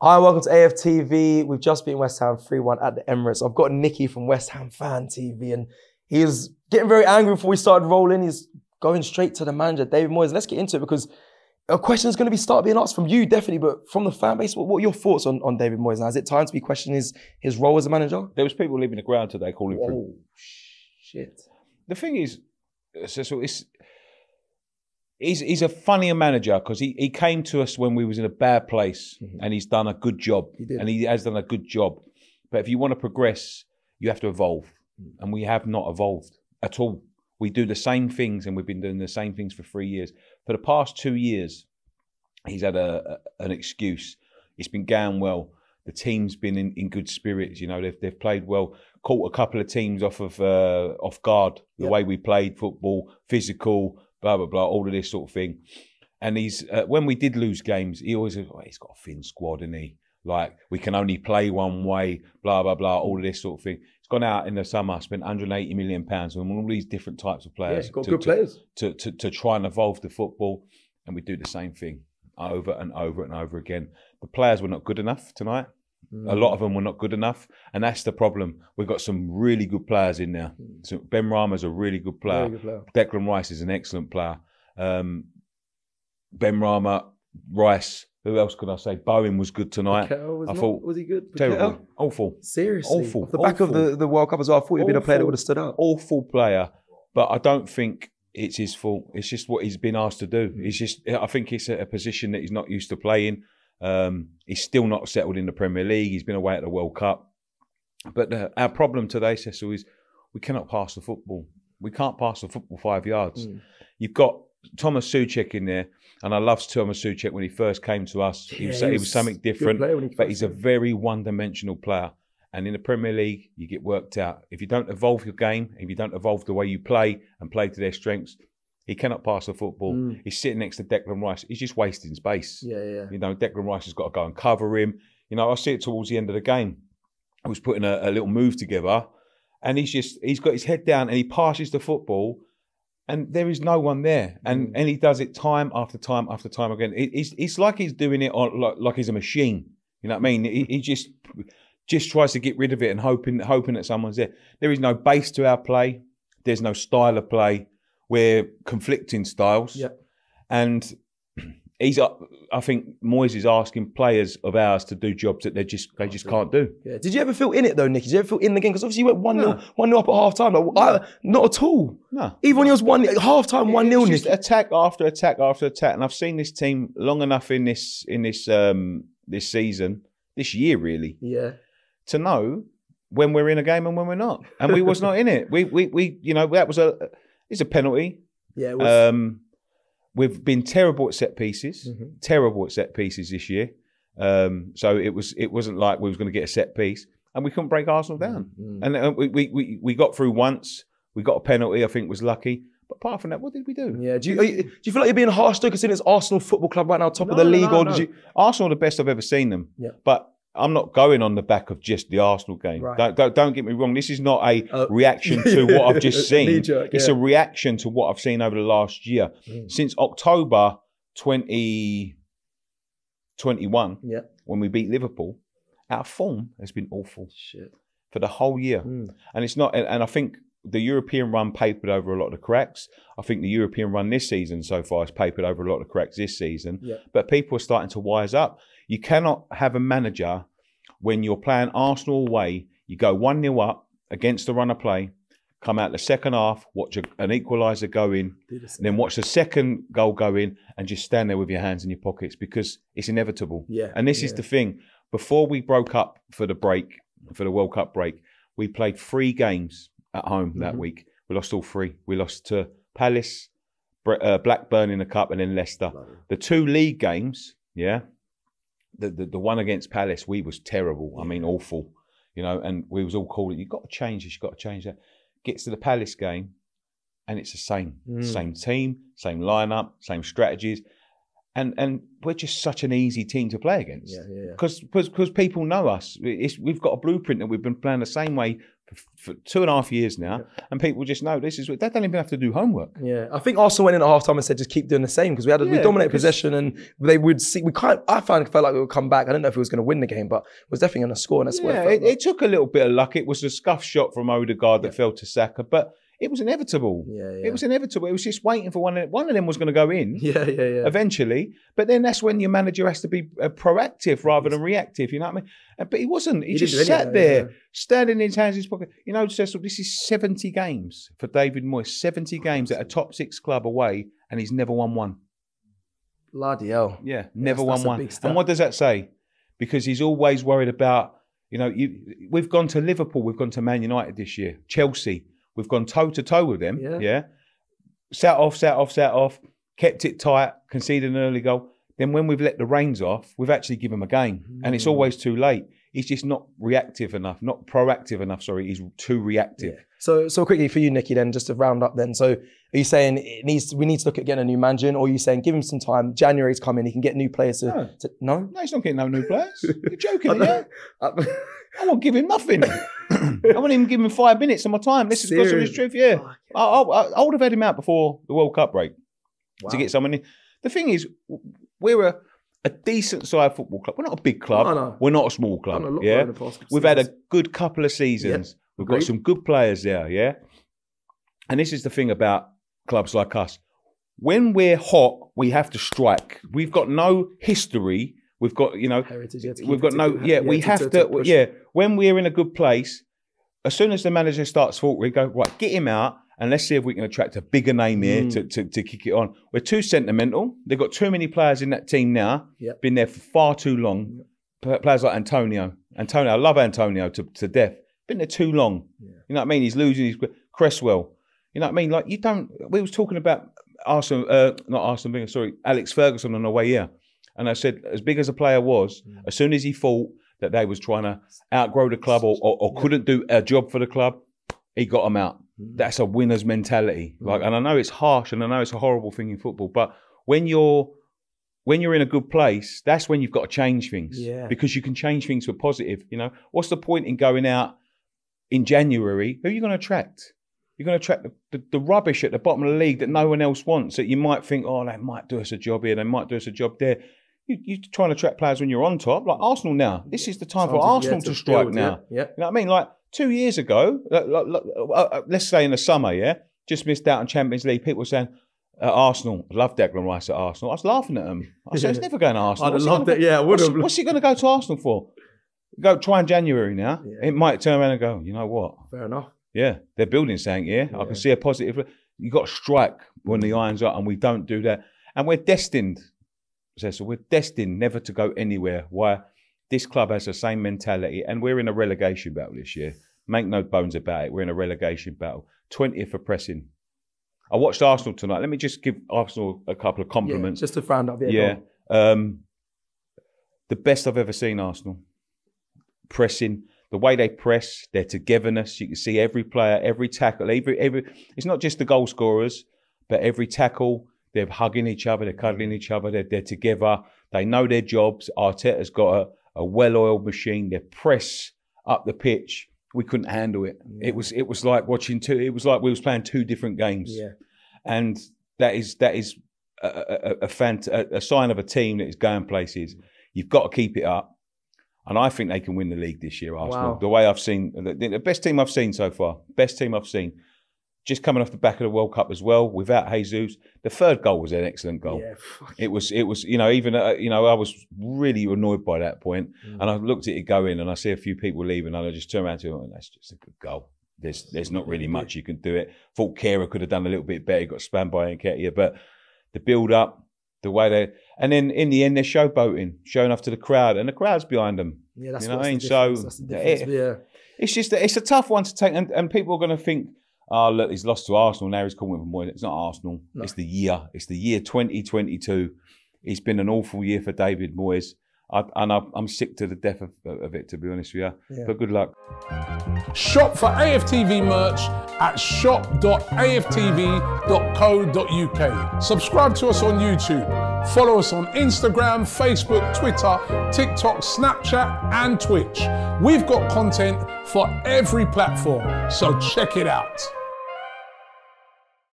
Hi, welcome to AFTV. We've just beaten West Ham 3-1 at the Emirates. I've got Nicky from West Ham Fan TV, and he was getting very angry before we started rolling. He's going straight to the manager, David Moyes. Let's get into it because a question is going to start being asked from you, definitely, but from the fan base. What are your thoughts on David Moyes now? Is it time to be questioning his role as a manager? There was people leaving the ground today calling for him. Oh, shit. The thing is, he's a funnier manager because he came to us when we was in a bad place and he's done a good job. He did. And he has done a good job. But if you want to progress, you have to evolve. And we have not evolved at all. We do the same things and we've been doing the same things for 3 years. For the past 2 years, he's had an excuse. It's been going well. The team's been in good spirits. You know, they've played well. Caught a couple of teams off guard. The way we played football, physical, blah, blah, blah, all of this sort of thing. And he's when we did lose games, he always said, oh, he's got a thin squad, isn't he? Like, we can only play one way, blah, blah, blah, all of this sort of thing. He's gone out in the summer, spent £180 million on all these different types of players. Yeah, got good players. To try and evolve the football. And we do the same thing over and over and over again. The players were not good enough tonight. A lot of them were not good enough. And that's the problem. We've got some really good players in there. So Ben Rama's a really good player. Declan Rice is an excellent player. Ben Rama, Rice, who else could I say? Bowen was good tonight. Was he good? Terrible. Awful. Seriously? Awful. Off the back of the World Cup as well, I thought he'd been a player that would have stood out. Awful player. But I don't think it's his fault. It's just what he's been asked to do. I think it's a position that he's not used to playing. He's still not settled in the Premier League. He's been away at the World Cup. But our problem today, Cecil, is we cannot pass the football. We can't pass the football 5 yards. You've got Thomas Souček in there, and I loved Thomas Souček when he first came to us. He was something different, but he's a very one-dimensional player. And in the Premier League, you get worked out. If you don't evolve your game, if you don't evolve the way you play and play to their strengths, he cannot pass the football. He's sitting next to Declan Rice. He's just wasting space. Yeah. You know, Declan Rice has got to go and cover him. You know, I see it towards the end of the game. I was putting a little move together, and he's got his head down and he passes the football, and there is no one there. And he does it time after time after time again. It's like he's doing it like he's a machine. You know what I mean? He just tries to get rid of it and hoping that someone's there. There is no base to our play. There's no style of play. We're conflicting styles. And I think Moyes is asking players of ours to do jobs that they just can't do. Yeah. Did you ever feel in it though, Nicky? Did you ever feel in the game? Because obviously you went 1-0 up at half time. Not at all. No. Even when it was half time 1-0, Nicky. Attack after attack after attack. And I've seen this team long enough in this season, this year really. Yeah. To know when we're in a game and when we're not. And we was not in it. We you know, it's a penalty. Yeah, it was. We've been terrible at set pieces. Terrible at set pieces this year. So it wasn't like we was going to get a set piece, and we couldn't break Arsenal down. And we got through once. We got a penalty. I think was lucky. But apart from that, what did we do? Yeah. Do you feel like you're being harsh though, considering it's Arsenal Football Club right now, top of the league, or did you? Arsenal are the best I've ever seen them. Yeah. But I'm not going on the back of just the Arsenal game. Right. Don't get me wrong. This is not a reaction to what I've just seen. It's a reaction to what I've seen over the last year. Since October 2021, when we beat Liverpool, our form has been awful for the whole year. And it's not. And I think the European run papered over a lot of the cracks. I think the European run this season so far has papered over a lot of the cracks this season. But people are starting to wise up. You cannot have a manager when you're playing Arsenal away, you go 1-0 up against the run of play, come out the second half, watch an equaliser go in, and then watch the second goal go in and just stand there with your hands in your pockets because it's inevitable. And this is the thing. Before we broke up for the break, for the World Cup break, we played 3 games at home that week. We lost all 3. We lost to Palace, Blackburn in the Cup, and then Leicester. The 2 league games, the one against Palace, we was terrible. I mean, awful. You know, and we was all calling, you've got to change this, you've got to change that. Gets to the Palace game, and it's the same. Same team, same lineup, same strategies. And we're just such an easy team to play against. Because people know us. We've got a blueprint that we've been playing the same way for 2.5 years now, and people just know this is. They don't even have to do homework. Yeah, I think Arsenal went in at half time and said just keep doing the same because we dominated possession and they would see. Felt like we would come back. I don't know if he was going to win the game, but it was definitely going to score. And that's it took a little bit of luck. It was a scuff shot from Odegaard that fell to Saka, but it was inevitable. It was inevitable. It was just waiting for one of them was going to go in. Eventually, but then that's when your manager has to be proactive rather than reactive. You know what I mean? But he wasn't. He just sat there, standing in his hands in his pocket. You know, Cecil, this is 70 games for David Moyes. 70 games at a top 6 club away, and he's never won one. Bloody hell! Yeah, never won one. And what does that say? Because he's always worried about. You know, we've gone to Liverpool, we've gone to Man United this year, Chelsea. We've gone toe-to-toe with them, Sat off, kept it tight, conceded an early goal. Then when we've let the reins off, we've actually given him a game. And it's always too late. He's just not reactive enough, not proactive enough, sorry. He's too reactive. Yeah. So quickly for you, Nicky, then, just to round up then. So are you saying we need to look at getting a new manager, or are you saying give him some time, January's coming, he can get new players to... No? No, he's not getting no new players. You're joking, yeah? I won't give him nothing. I won't even give him 5 minutes of my time. This is God's truth, yeah. I would have had him out before the World Cup break to get someone in. The thing is, we're a decent sized football club. We're not a big club. No. We're not a small club. We've had a good couple of seasons. We've got some good players there, And this is the thing about clubs like us. When we're hot, we have to strike. We've got no history. We've got, heritage. We've got we have to. When we're in a good place, as soon as the manager starts faltering, we go, right, get him out and let's see if we can attract a bigger name here to kick it on. We're too sentimental. They've got too many players in that team now. Been there for far too long. Players like Antonio. I love Antonio to death. Been there too long. You know what I mean? He's losing his Cresswell. You know what I mean? Like we was talking about Alex Ferguson on the way here. And I said, as big as a player was, as soon as he thought that they was trying to outgrow the club or couldn't do a job for the club, he got them out. That's a winner's mentality. And I know it's harsh and I know it's a horrible thing in football, but when you're in a good place, that's when you've got to change things. Because you can change things for positive. You know, what's the point in going out in January? Who are you going to attract? You're going to attract the rubbish at the bottom of the league that no one else wants, that you might think, oh, they might do us a job here, they might do us a job there. You're trying to attract players when you're on top. Like Arsenal now. This is the time for Arsenal to strike now. You know what I mean? Like 2 years ago, let's say in the summer, just missed out on Champions League. People were saying, Arsenal, I love Declan Rice at Arsenal. I was laughing at them. I said, he's never going to Arsenal. I'd have loved it, I would have. What's he going to go to Arsenal for? Try in January now. It might turn around and go, you know what? Fair enough. Yeah, they're building something here. I can see a positive. You've got to strike when the iron's up, and we don't do that. And we're destined. So we're destined never to go anywhere. Why? This club has the same mentality, and we're in a relegation battle this year. Make no bones about it. We're in a relegation battle. 20th for pressing. I watched Arsenal tonight. Let me just give Arsenal a couple of compliments. Just to round up. The best I've ever seen Arsenal. Pressing. The way they press, their togetherness. You can see every player, every tackle. Every. It's not just the goal scorers, but every tackle. They're hugging each other, they're cuddling each other, they're together. They know their jobs. Arteta's got a well-oiled machine. They press up the pitch. We couldn't handle it. It was like watching two. It was like we was playing two different games. And that is a sign of a team that is going places. You've got to keep it up. And I think they can win the league this year, Arsenal. Wow. The way I've seen, the best team I've seen so far. Best team I've seen. Just coming off the back of the World Cup as well, without Jesus. The third goal was an excellent goal. It was, I was really annoyed by that point. And I looked at it go in and I see a few people leaving and I just turn around to them and that's just a good goal. There's not really much you can do it. Thought Kera could have done a little bit better. He got spammed by Nketiah, but the build up, the way they, and then in the end they're showboating, showing off to the crowd, and the crowd's behind them. Yeah, that's what I mean. So it's just it's a tough one to take, and people are going to think, oh look, he's lost to Arsenal now. He's calling with Moyes. It's not Arsenal. No. It's the year. It's the year 2022. It's been an awful year for David Moyes. I'm sick to the death of it, to be honest with you. Yeah. But good luck. Shop for AFTV merch at shop.aftv.co.uk. Subscribe to us on YouTube. Follow us on Instagram, Facebook, Twitter, TikTok, Snapchat, and Twitch. We've got content for every platform, so check it out.